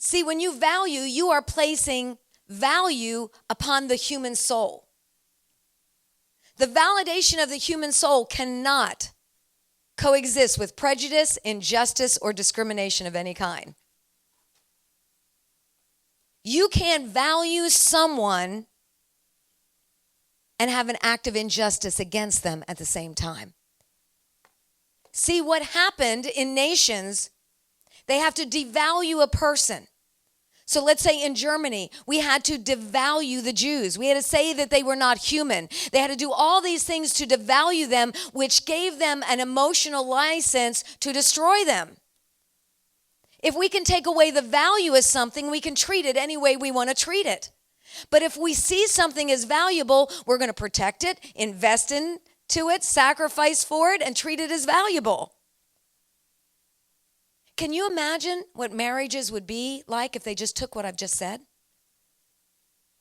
See, when you value, you are placing value upon the human soul. The validation of the human soul cannot coexist with prejudice, injustice, or discrimination of any kind. You can't value someone and have an act of injustice against them at the same time. See, what happened in nations, they have to devalue a person. So let's say in Germany, we had to devalue the Jews. We had to say that they were not human. They had to do all these things to devalue them, which gave them an emotional license to destroy them. If we can take away the value of something, we can treat it any way we want to treat it. But if we see something as valuable, we're going to protect it, invest into it, sacrifice for it, and treat it as valuable. Can you imagine what marriages would be like if they just took what I've just said?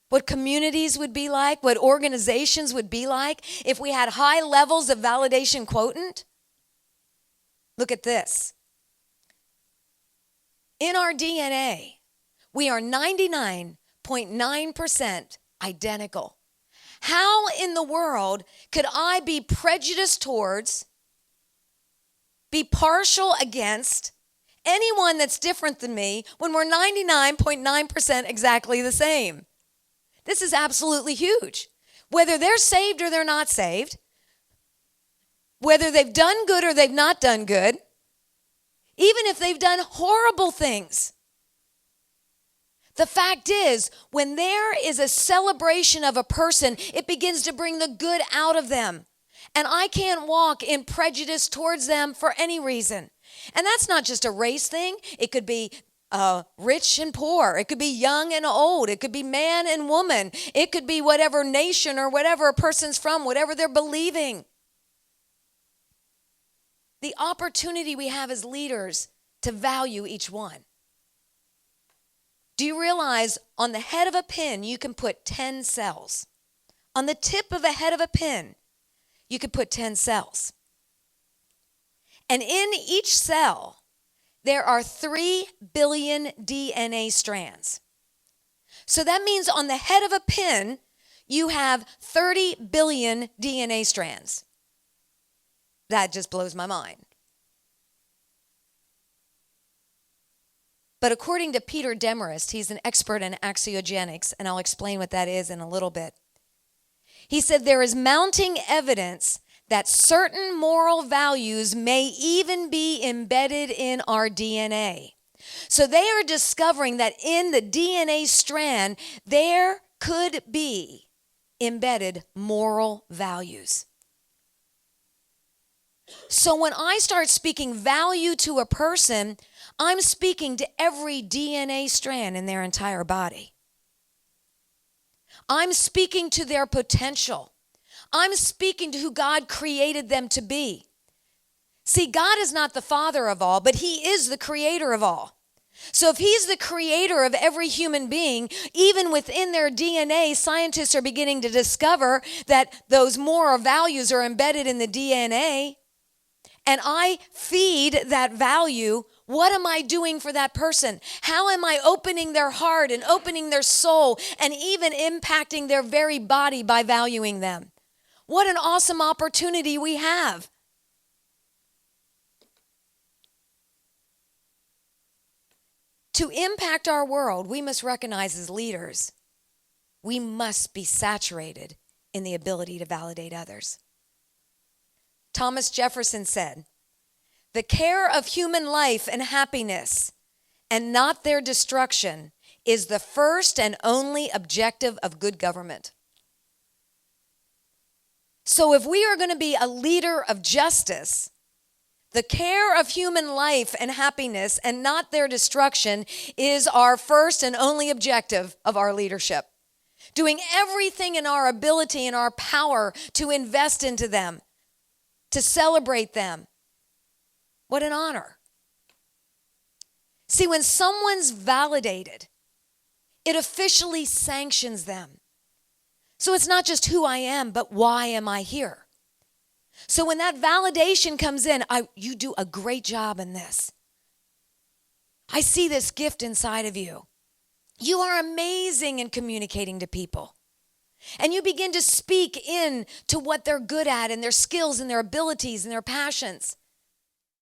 What communities would be like? What organizations would be like if we had high levels of validation quotient? Look at this. In our DNA, we are 99.9% identical. How in the world could I be prejudiced towards, be partial against anyone that's different than me when we're 99.9% exactly the same? This is absolutely huge. Whether they're saved or they're not saved, whether they've done good or they've not done good, even if they've done horrible things. The fact is, when there is a celebration of a person, it begins to bring the good out of them. And I can't walk in prejudice towards them for any reason. And that's not just a race thing. It could be rich and poor. It could be young and old. It could be man and woman. It could be whatever nation or whatever a person's from, whatever they're believing. The opportunity we have as leaders to value each one. Do you realize on the head of a pin, you can put 10 cells? On the tip of a head of a pin, you could put 10 cells. And in each cell, there are 3 billion DNA strands. So that means on the head of a pin, you have 30 billion DNA strands. That just blows my mind. But according to Peter Demarest, he's an expert in axiogenetics, and I'll explain what that is in a little bit. He said there is mounting evidence that certain moral values may even be embedded in our DNA. So they are discovering that in the DNA strand, there could be embedded moral values. So when I start speaking value to a person, I'm speaking to every DNA strand in their entire body. I'm speaking to their potential. I'm speaking to who God created them to be. See, God is not the father of all, but he is the creator of all. So if he's the creator of every human being, even within their DNA, scientists are beginning to discover that those moral values are embedded in the DNA. And I feed that value. What am I doing for that person? How am I opening their heart and opening their soul and even impacting their very body by valuing them? What an awesome opportunity we have. To impact our world, we must recognize as leaders, we must be saturated in the ability to validate others. Thomas Jefferson said, "The care of human life and happiness, and not their destruction, is the first and only objective of good government." So if we are going to be a leader of justice, the care of human life and happiness and not their destruction is our first and only objective of our leadership. Doing everything in our ability and our power to invest into them, to celebrate them. What an honor. See, when someone's validated, it officially sanctions them. So it's not just who I am, but why am I here? So when that validation comes in, you do a great job in this. I see this gift inside of you. You are amazing in communicating to people. And you begin to speak in to what they're good at and their skills and their abilities and their passions.